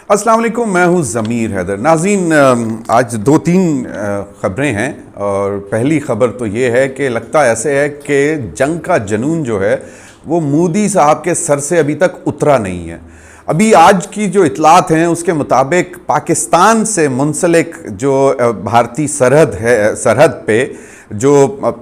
السلام علیکم، میں ہوں ضمیر حیدر۔ ناظرین، آج دو تین خبریں ہیں، اور پہلی خبر تو یہ ہے کہ لگتا ایسے ہے کہ جنگ کا جنون جو ہے وہ مودی صاحب کے سر سے ابھی تک اترا نہیں ہے۔ ابھی آج کی جو اطلاعات ہیں اس کے مطابق پاکستان سے منسلک جو بھارتی سرحد پہ جو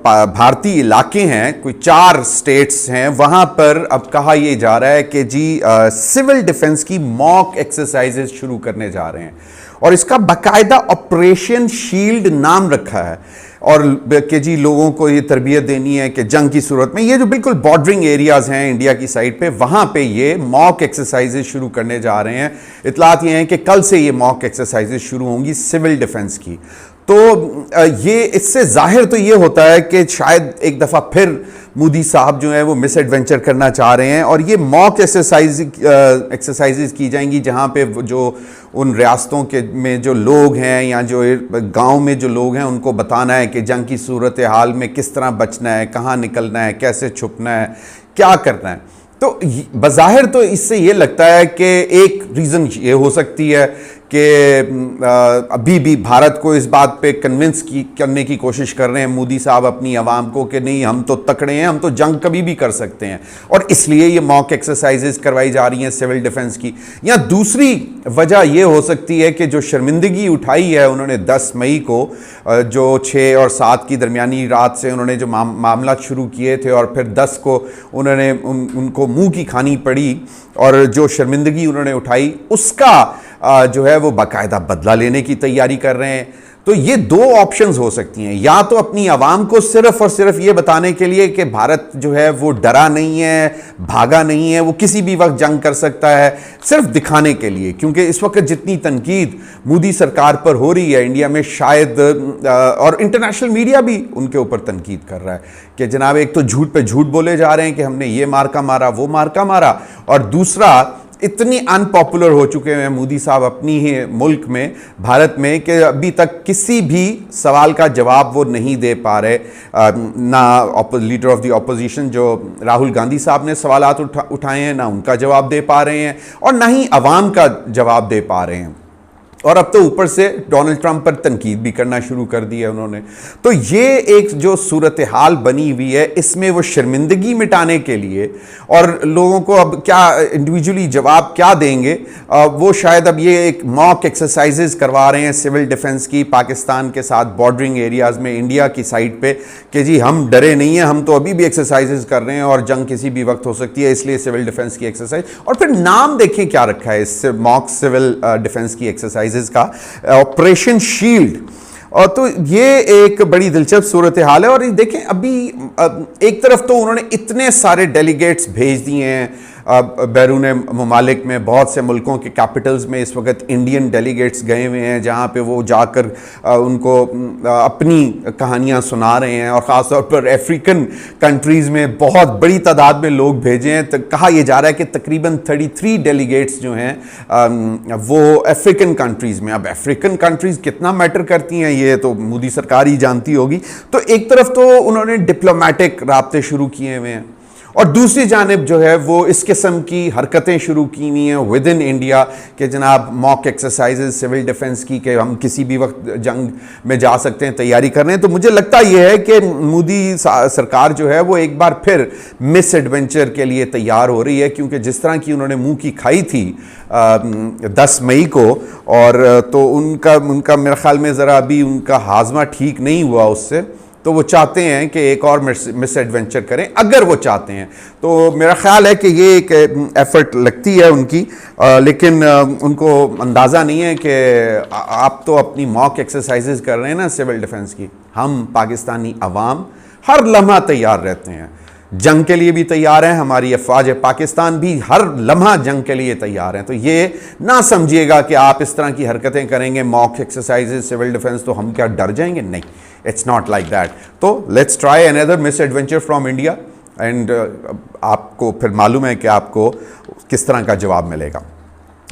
بھارتی علاقے ہیں، کوئی 4 اسٹیٹس ہیں، وہاں پر اب کہا یہ جا رہا ہے کہ جی سول ڈیفنس کی موک ایکسرسائزز شروع کرنے جا رہے ہیں، اور اس کا باقاعدہ آپریشن شیلڈ نام رکھا ہے، اور کہ جی لوگوں کو یہ تربیت دینی ہے کہ جنگ کی صورت میں یہ جو بالکل بارڈرنگ ایریاز ہیں انڈیا کی سائڈ پہ، وہاں پہ یہ موک ایکسرسائزز شروع کرنے جا رہے ہیں۔ اطلاعات یہ ہیں کہ کل سے یہ موک ایکسرسائزز شروع ہوں گی سول ڈیفنس کی۔ تو یہ اس سے ظاہر تو یہ ہوتا ہے کہ شاید ایک دفعہ پھر مودی صاحب جو ہیں وہ مس ایڈونچر کرنا چاہ رہے ہیں، اور یہ موک ایکسرسائزز کی جائیں گی جہاں پہ جو ان ریاستوں کے میں جو لوگ ہیں یا جو گاؤں میں جو لوگ ہیں ان کو بتانا ہے کہ جنگ کی صورتحال میں کس طرح بچنا ہے، کہاں نکلنا ہے، کیسے چھپنا ہے، کیا کرنا ہے۔ تو بظاہر تو اس سے یہ لگتا ہے کہ ایک ریزن یہ ہو سکتی ہے کہ ابھی بھی بھارت کو اس بات پہ کنونس کرنے کی کوشش کر رہے ہیں مودی صاحب اپنی عوام کو کہ نہیں، ہم تو تکڑے ہیں، ہم تو جنگ کبھی بھی کر سکتے ہیں، اور اس لیے یہ موک ایکسرسائزز کروائی جا رہی ہیں سول ڈیفنس کی۔ یا دوسری وجہ یہ ہو سکتی ہے کہ جو شرمندگی اٹھائی ہے انہوں نے 10 مئی کو، جو 6 اور 7 کی درمیانی رات سے انہوں نے جو معاملات شروع کیے تھے، اور پھر 10 کو انہوں نے ان کو منہ کی کھانی پڑی، اور جو شرمندگی انہوں نے اٹھائی اس کا جو ہے وہ باقاعدہ بدلہ لینے کی تیاری کر رہے ہیں۔ تو یہ 2 آپشنز ہو سکتی ہیں، یا تو اپنی عوام کو صرف اور صرف یہ بتانے کے لیے کہ بھارت جو ہے وہ ڈرا نہیں ہے، بھاگا نہیں ہے، وہ کسی بھی وقت جنگ کر سکتا ہے، صرف دکھانے کے لیے، کیونکہ اس وقت جتنی تنقید مودی سرکار پر ہو رہی ہے انڈیا میں، شاید اور انٹرنیشنل میڈیا بھی ان کے اوپر تنقید کر رہا ہے کہ جناب ایک تو جھوٹ پہ جھوٹ بولے جا رہے ہیں کہ ہم نے یہ مارکا مارا، وہ مارکا مارا، اور دوسرا اتنی ان پاپولر ہو چکے ہیں مودی صاحب اپنی ہی ملک میں، بھارت میں، کہ ابھی تک کسی بھی سوال کا جواب وہ نہیں دے پا رہے۔ نہ لیڈر آف دی اپوزیشن جو راہل گاندھی صاحب نے سوالات اٹھائے ہیں، نہ ان کا جواب دے پا رہے ہیں، اور نہ ہی عوام کا جواب دے پا رہے ہیں، اور اب تو اوپر سے ڈونلڈ ٹرمپ پر تنقید بھی کرنا شروع کر دی ہے انہوں نے۔ تو یہ ایک جو صورتحال بنی ہوئی ہے، اس میں وہ شرمندگی مٹانے کے لیے، اور لوگوں کو اب کیا انڈیویجولی جواب کیا دیں گے، وہ شاید اب یہ ایک موک ایکسرسائزز کروا رہے ہیں سول ڈیفنس کی پاکستان کے ساتھ بارڈرنگ ایریاز میں انڈیا کی سائڈ پہ، کہ جی ہم ڈرے نہیں ہیں، ہم تو ابھی بھی ایکسرسائزز کر رہے ہیں، اور جنگ کسی بھی وقت ہو سکتی ہے، اس لیے سول ڈیفنس کی ایکسرسائز۔ اور پھر نام دیکھیں کیا رکھا ہے اس موک سول ڈیفنس کی ایکسرسائز کا، آپریشن شیلڈ۔ اور تو یہ ایک بڑی دلچسپ صورتحال ہے، اور دیکھیں ابھی ایک طرف تو انہوں نے اتنے سارے ڈیلیگیٹس بھیج دیے ہیں بیرون ممالک میں، بہت سے ملکوں کے کیپٹلز میں اس وقت انڈین ڈیلیگیٹس گئے ہوئے ہیں، جہاں پہ وہ جا کر ان کو اپنی کہانیاں سنا رہے ہیں، اور خاص طور پر افریقن کنٹریز میں بہت بڑی تعداد میں لوگ بھیجے ہیں۔ کہا یہ جا رہا ہے کہ تقریباً 33 ڈیلیگیٹس جو ہیں وہ افریقن کنٹریز میں۔ اب افریقن کنٹریز کتنا میٹر کرتی ہیں یہ تو مودی سرکار ہی جانتی ہوگی۔ تو ایک طرف تو انہوں نے ڈپلومیٹک رابطے شروع کیے ہوئے ہیں، اور دوسری جانب جو ہے وہ اس قسم کی حرکتیں شروع کی ہوئی ہیں ود ان انڈیا کہ جناب موک ایکسرسائزز سول ڈیفنس کی، کہ ہم کسی بھی وقت جنگ میں جا سکتے ہیں، تیاری کر رہے ہیں۔ تو مجھے لگتا یہ ہے کہ مودی سرکار جو ہے وہ ایک بار پھر مس ایڈونچر کے لیے تیار ہو رہی ہے، کیونکہ جس طرح کی انہوں نے منہ کی کھائی تھی 10 مئی کو، اور تو ان کا میرے خیال میں ذرا ابھی ان کا ہاضمہ ٹھیک نہیں ہوا اس سے، تو وہ چاہتے ہیں کہ ایک اور مس ایڈونچر کریں، اگر وہ چاہتے ہیں تو میرا خیال ہے کہ یہ ایک ایفرٹ لگتی ہے ان کی، لیکن ان کو اندازہ نہیں ہے کہ آپ تو اپنی موک ایکسرسائزز کر رہے ہیں نا سول ڈیفنس کی، ہم پاکستانی عوام ہر لمحہ تیار رہتے ہیں، جنگ کے لیے بھی تیار ہیں، ہماری افواج پاکستان بھی ہر لمحہ جنگ کے لیے تیار ہیں۔ تو یہ نہ سمجھیے گا کہ آپ اس طرح کی حرکتیں کریں گے، موک ایکسرسائزز سول ڈیفنس، تو ہم کیا ڈر جائیں گے؟ نہیں، اٹس ناٹ لائک دیٹ۔ تو let's try another miss adventure from India, and آپ کو پھر معلوم ہے کہ آپ کو کس طرح کا جواب ملے گا۔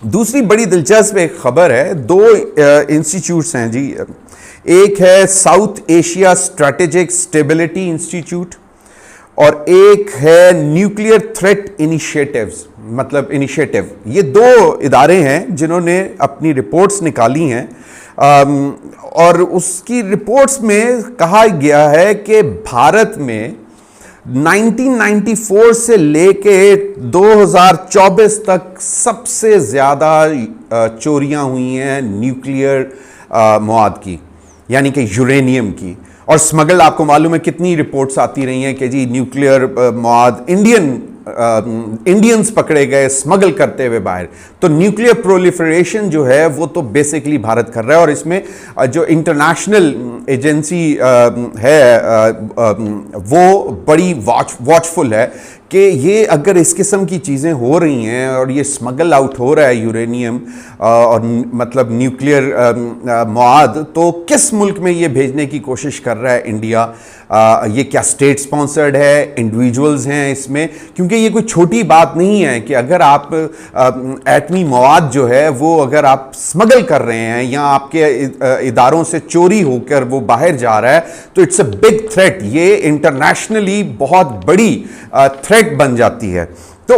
دوسری بڑی دلچسپ ایک خبر ہے، 2 انسٹیٹیوٹس ہیں جی، ایک ہے south Asia strategic stability institute, اور ایک ہے نیوکلیئر تھریٹ انیشیٹیوز، مطلب انیشیٹو، یہ دو ادارے ہیں جنہوں نے اپنی رپورٹس نکالی ہیں، اور اس کی رپورٹس میں کہا گیا ہے کہ بھارت میں 1994 سے لے کے 2024 تک سب سے زیادہ چوریاں ہوئی ہیں نیوکلیئر مواد کی، یعنی کہ یورینیم کی. اور سمگل آپ کو معلوم ہے کتنی رپورٹس آتی رہی ہیں کہ جی نیوکلیئر مواد انڈینز پکڑے گئے سمگل کرتے ہوئے باہر. تو نیوکلیئر پرولیفریشن جو ہے وہ تو بیسکلی بھارت کر رہا ہے، اور اس میں جو انٹرنیشنل ایجنسی ہے وہ بڑی واچفل ہے کہ یہ اگر اس قسم کی چیزیں ہو رہی ہیں اور یہ سمگل آؤٹ ہو رہا ہے یورینیم اور مطلب نیوکلیئر مواد، تو کس ملک میں یہ بھیجنے کی کوشش کر رہا ہے انڈیا؟ یہ کیا اسٹیٹ سپانسرڈ ہے، انڈیویجولز ہیں اس میں؟ کیونکہ یہ کوئی چھوٹی بات نہیں ہے کہ اگر آپ ایٹمی مواد جو ہے وہ اگر آپ سمگل کر رہے ہیں یا آپ کے اداروں سے چوری ہو کر وہ باہر جا رہا ہے تو اٹس اے بگ تھریٹ. یہ انٹرنیشنلی بہت بڑی تھریٹ بن جاتی ہے. تو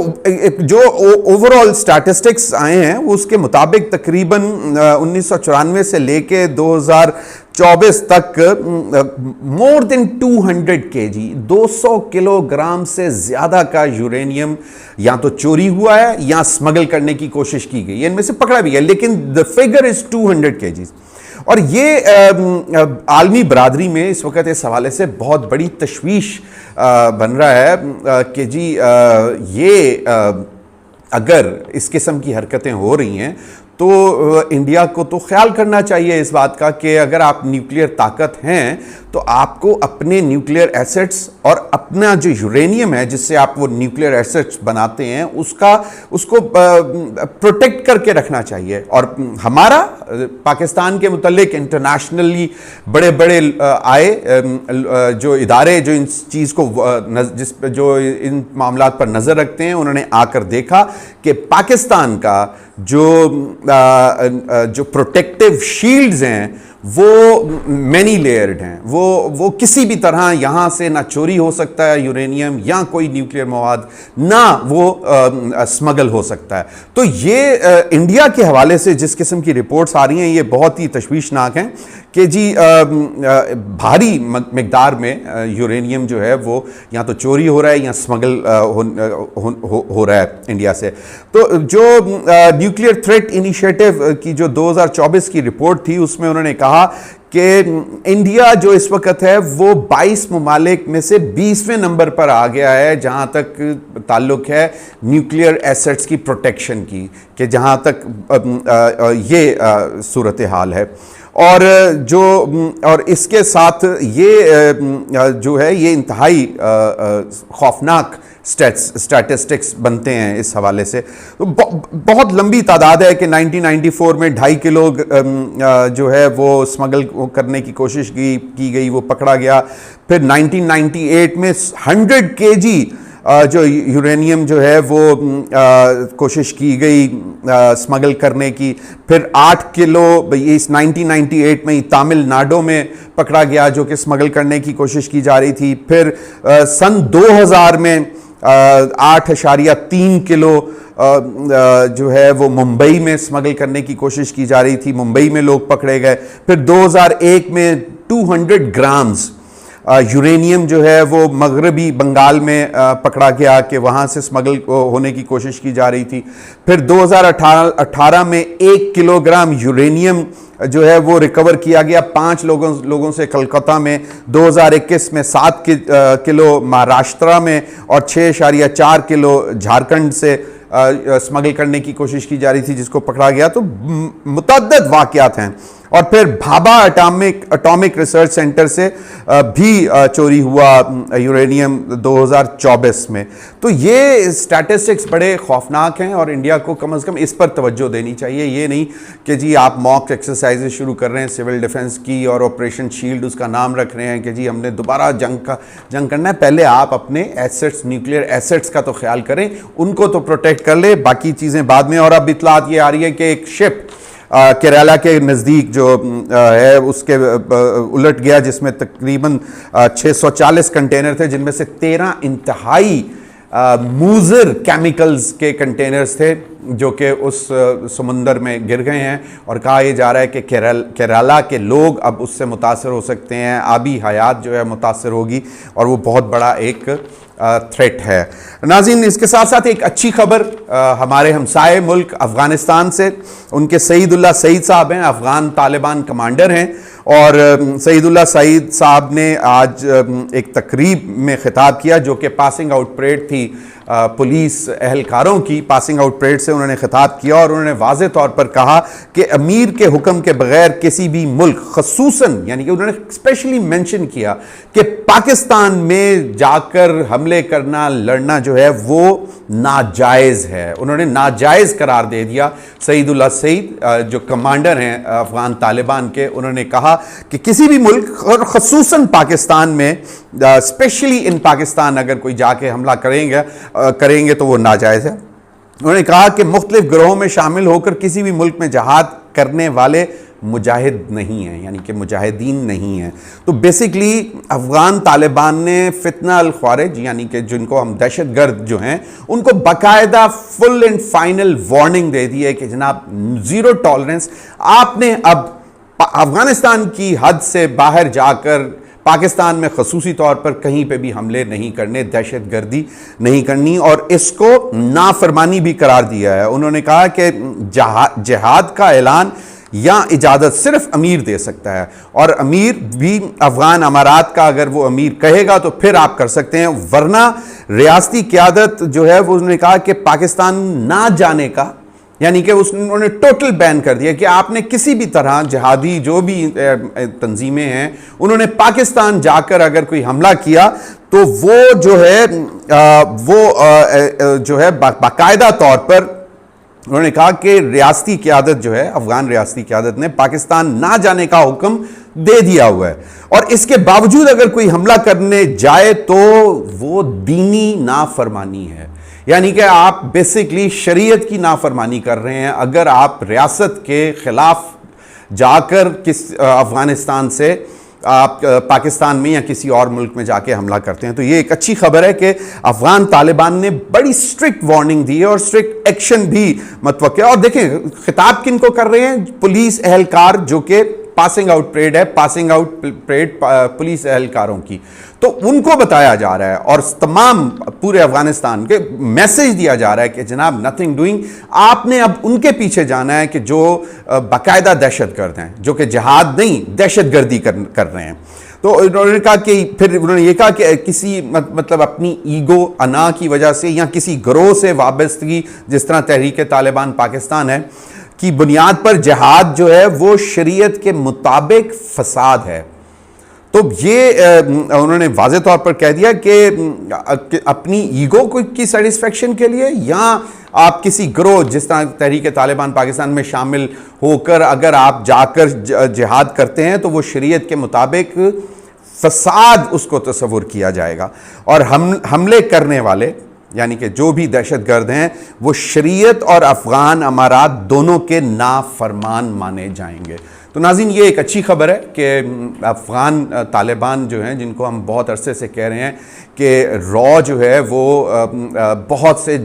جو اوور آل سٹیٹسٹکس آئے ہیں اس کے مطابق تقریباً 1994 سے لے کے 2024 تک مور دین 200 kg 200 کلو گرام سے زیادہ کا یورینیم یا تو چوری ہوا ہے یا اسمگل کرنے کی کوشش کی گئی ہے. ان میں سے پکڑا بھی ہے لیکن the figure is 200 kg. اور یہ عالمی برادری میں اس وقت اس حوالے سے بہت بڑی تشویش بن رہا ہے کہ جی یہ اگر اس قسم کی حرکتیں ہو رہی ہیں تو انڈیا کو تو خیال کرنا چاہیے اس بات کا کہ اگر آپ نیوکلیئر طاقت ہیں تو آپ کو اپنے نیوکلیئر ایسٹس اور اپنا جو یورینیم ہے جس سے آپ وہ نیوکلیئر ایسٹس بناتے ہیں اس کو پروٹیکٹ کر کے رکھنا چاہیے. اور ہمارا پاکستان کے متعلق انٹرنیشنلی بڑے بڑے آئے جو ادارے جو ان چیز کو جو ان معاملات پر نظر رکھتے ہیں، انہوں نے آ کر دیکھا کہ پاکستان کا جو پروٹیکٹیو شیلڈز ہیں وہ مینی لیئرڈ ہیں. وہ کسی بھی طرح یہاں سے نہ چوری ہو سکتا ہے یورینیم یا کوئی نیوکلیئر مواد، نہ وہ اسمگل ہو سکتا ہے. تو یہ انڈیا کے حوالے سے جس قسم کی رپورٹس آ رہی ہیں یہ بہت ہی تشویشناک ہیں کہ جی بھاری مقدار میں یورینیم جو ہے وہ یا تو چوری ہو رہا ہے یا اسمگل ہو رہا ہے انڈیا سے. تو جو نیوکلیئر تھریٹ انیشیٹو کی جو 2024 کی رپورٹ تھی اس میں انہوں نے کہا کہ انڈیا جو اس وقت ہے وہ 22 ممالک میں سے 20ویں نمبر پر آ گیا ہے جہاں تک تعلق ہے نیوکلیئر ایسٹس کی پروٹیکشن کی، کہ جہاں تک یہ صورتحال ہے. اور اس کے ساتھ یہ جو ہے یہ انتہائی خوفناک سٹیٹسٹکس بنتے ہیں اس حوالے سے. بہت لمبی تعداد ہے کہ 1994 میں 2.5 کلو جو ہے وہ اسمگل کرنے کی کوشش کی گئی، وہ پکڑا گیا. پھر 1998 میں 100 kg جو یورینیم جو ہے وہ کوشش کی گئی اسمگل کرنے کی. پھر 8 کلو اس 1998 میں تامل ناڈو میں پکڑا گیا جو کہ اسمگل کرنے کی کوشش کی جا رہی تھی. پھر سن 2000 میں 8.3 کلو جو ہے وہ ممبئی میں اسمگل کرنے کی کوشش کی جا رہی تھی، ممبئی میں لوگ پکڑے گئے. پھر 2001 میں 200 گرامز یورینیم جو ہے وہ مغربی بنگال میں پکڑا گیا کہ وہاں سے اسمگل ہونے کی کوشش کی جا رہی تھی. پھر 2018 میں 1 کلو گرام یورینیم جو ہے وہ ریکور کیا گیا 5 لوگوں سے کلکتہ میں. 2021 میں 7 کلو مہاراشٹرا میں اور 6.4 کلو جھارکھنڈ سے اسمگل کرنے کی کوشش کی جا رہی تھی جس کو پکڑا گیا. تو متعدد واقعات ہیں. اور پھر بھابھا اٹامک ریسرچ سینٹر سے بھی چوری ہوا یورینیم 2024 میں. تو یہ سٹیٹسٹکس بڑے خوفناک ہیں اور انڈیا کو کم از کم اس پر توجہ دینی چاہیے. یہ نہیں کہ جی آپ موک ایکسرسائزز شروع کر رہے ہیں سول ڈیفنس کی اور آپریشن شیلڈ اس کا نام رکھ رہے ہیں کہ جی ہم نے دوبارہ جنگ کرنا ہے. پہلے آپ اپنے ایسٹس نیوکلیئر ایسٹس کا تو خیال کریں، ان کو تو پروٹیکٹ کر لیں، باقی چیزیں بعد میں. اور اب اطلاعات یہ آ رہی ہے کہ ایک شپ کیرالا کے نزدیک جو ہے اس کے الٹ گیا جس میں تقریباً 640 کنٹینر تھے جن میں سے 13 انتہائی موزر کیمیکلز کے کنٹینرز تھے جو کہ اس سمندر میں گر گئے ہیں، اور کہا یہ جا رہا ہے کہ کیرالا کے لوگ اب اس سے متاثر ہو سکتے ہیں، آبی حیات جو ہے متاثر ہوگی، اور وہ بہت بڑا ایک تھریٹ ہے۔ ناظرین، اس کے ساتھ ساتھ ایک اچھی خبر ہمارے ہمسائے ملک افغانستان سے، ان کے سعید اللہ سعید صاحب ہیں، افغان طالبان کمانڈر ہیں، اور سعید اللہ سعید صاحب نے آج ایک تقریب میں خطاب کیا جو کہ پاسنگ آؤٹ پریڈ تھی پولیس اہلکاروں کی۔ پاسنگ آؤٹ پریڈ سے انہوں نے خطاب کیا اور انہوں نے واضح طور پر کہا کہ امیر کے حکم کے بغیر کسی بھی ملک، خصوصاً یعنی کہ انہوں نے اسپیشلی مینشن کیا کہ پاکستان میں جا کر حملے کرنا، لڑنا جو ہے وہ ناجائز ہے۔ انہوں نے ناجائز قرار دے دیا۔ سعید اللہ سعید جو کمانڈر ہیں افغان طالبان کے، انہوں نے کہا کہ کسی بھی ملک اور خصوصاً پاکستان میں، اسپیشلی ان پاکستان، اگر کوئی جا کے حملہ کریں گے تو وہ ناجائز ہے۔ انہوں نے کہا کہ مختلف گروہوں میں شامل ہو کر کسی بھی ملک میں جہاد کرنے والے مجاہد نہیں ہیں، یعنی کہ مجاہدین نہیں ہیں۔ تو بیسیکلی افغان طالبان نے فتنہ الخوارج، یعنی کہ جن کو ہم دہشت گرد جو ہیں، ان کو باقاعدہ فل اینڈ فائنل وارننگ دے دی ہے کہ جناب زیرو ٹالرنس، آپ نے اب افغانستان کی حد سے باہر جا کر پاکستان میں خصوصی طور پر کہیں پہ بھی حملے نہیں کرنے، دہشت گردی نہیں کرنی، اور اس کو نافرمانی بھی قرار دیا ہے۔ انہوں نے کہا کہ جہاد کا اعلان یا اجازت صرف امیر دے سکتا ہے، اور امیر بھی افغان امارات کا اگر وہ امیر کہے گا تو پھر آپ کر سکتے ہیں، ورنہ ریاستی قیادت جو ہے وہ انہوں نے کہا کہ پاکستان نہ جانے کا، یعنی کہ انہوں نے ٹوٹل بین کر دیا کہ آپ نے کسی بھی طرح جہادی جو بھی تنظیمیں ہیں، انہوں نے پاکستان جا کر اگر کوئی حملہ کیا تو وہ جو ہے باقاعدہ طور پر انہوں نے کہا کہ ریاستی قیادت جو ہے، افغان ریاستی قیادت نے پاکستان نہ جانے کا حکم دے دیا ہوا ہے، اور اس کے باوجود اگر کوئی حملہ کرنے جائے تو وہ دینی نافرمانی ہے، یعنی کہ آپ بیسیکلی شریعت کی نافرمانی کر رہے ہیں اگر آپ ریاست کے خلاف جا کر افغانستان سے آپ پاکستان میں یا کسی اور ملک میں جا کے حملہ کرتے ہیں۔ تو یہ ایک اچھی خبر ہے کہ افغان طالبان نے بڑی سٹرکٹ وارننگ دی ہے اور سٹرکٹ ایکشن بھی متوقع ہے۔ اور دیکھیں خطاب کن کو کر رہے ہیں؟ پولیس اہلکار جو کہ پاسنگ آؤٹ پریڈ ہے، پاسنگ آؤٹ پریڈ پولیس اہلکاروں کی، تو ان کو بتایا جا رہا ہے اور تمام پورے افغانستان کے میسج دیا جا رہا ہے کہ جناب نتھنگ ڈوئنگ، آپ نے اب ان کے پیچھے جانا ہے کہ جو باقاعدہ دہشت گرد ہیں، جو کہ جہاد نہیں دہشت گردی کر رہے ہیں۔ تو انہوں نے کہا کہ پھر انہوں نے یہ کہا کہ کسی مطلب اپنی ایگو، انا کی وجہ سے یا کسی گروہ سے وابستگی، جس طرح تحریک طالبان پاکستان ہے، کی بنیاد پر جہاد جو ہے وہ شریعت کے مطابق فساد ہے۔ تو یہ انہوں نے واضح طور پر کہہ دیا کہ اپنی ایگو کی سیٹسفیکشن کے لیے یا آپ کسی گروہ جس طرح تحریک طالبان پاکستان میں شامل ہو کر اگر آپ جا کر جہاد کرتے ہیں تو وہ شریعت کے مطابق فساد اس کو تصور کیا جائے گا، اور حملے کرنے والے یعنی کہ جو بھی دہشت گرد ہیں وہ شریعت اور افغان امارات دونوں کے نافرمان مانے جائیں گے۔ تو ناظرین، یہ ایک اچھی خبر ہے کہ افغان طالبان جو ہیں، جن کو ہم بہت عرصے سے کہہ رہے ہیں کہ را جو ہے وہ بہت سے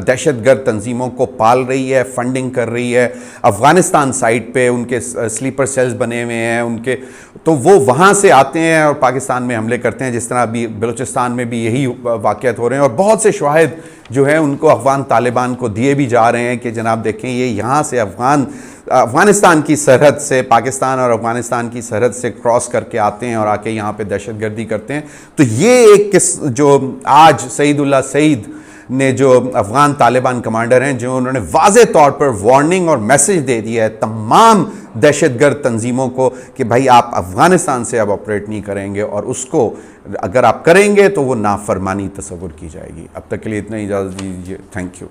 دہشت گرد تنظیموں کو پال رہی ہے، فنڈنگ کر رہی ہے، افغانستان سائٹ پہ ان کے سلیپر سیلز بنے ہوئے ہیں ان کے، تو وہ وہاں سے آتے ہیں اور پاکستان میں حملے کرتے ہیں، جس طرح ابھی بلوچستان میں بھی یہی واقعات ہو رہے ہیں، اور بہت سے شواہد جو ہیں ان کو افغان طالبان کو دیے بھی جا رہے ہیں کہ جناب دیکھیں یہ یہاں سے افغانستان کی سرحد سے، پاکستان اور افغانستان کی سرحد سے کراس کر کے آتے ہیں اور آ کے یہاں پہ دہشت گردی کرتے ہیں۔ تو یہ ایک جو آج سعید اللہ سعید نے جو افغان طالبان کمانڈر ہیں، جو انہوں نے واضح طور پر وارننگ اور میسج دے دیا ہے تمام دہشت گرد تنظیموں کو کہ بھائی آپ افغانستان سے اب آپریٹ نہیں کریں گے، اور اس کو اگر آپ کریں گے تو وہ نافرمانی تصور کی جائے گی۔ اب تک کے لیے اتنا، اجازت دیجیے، تھینک یو۔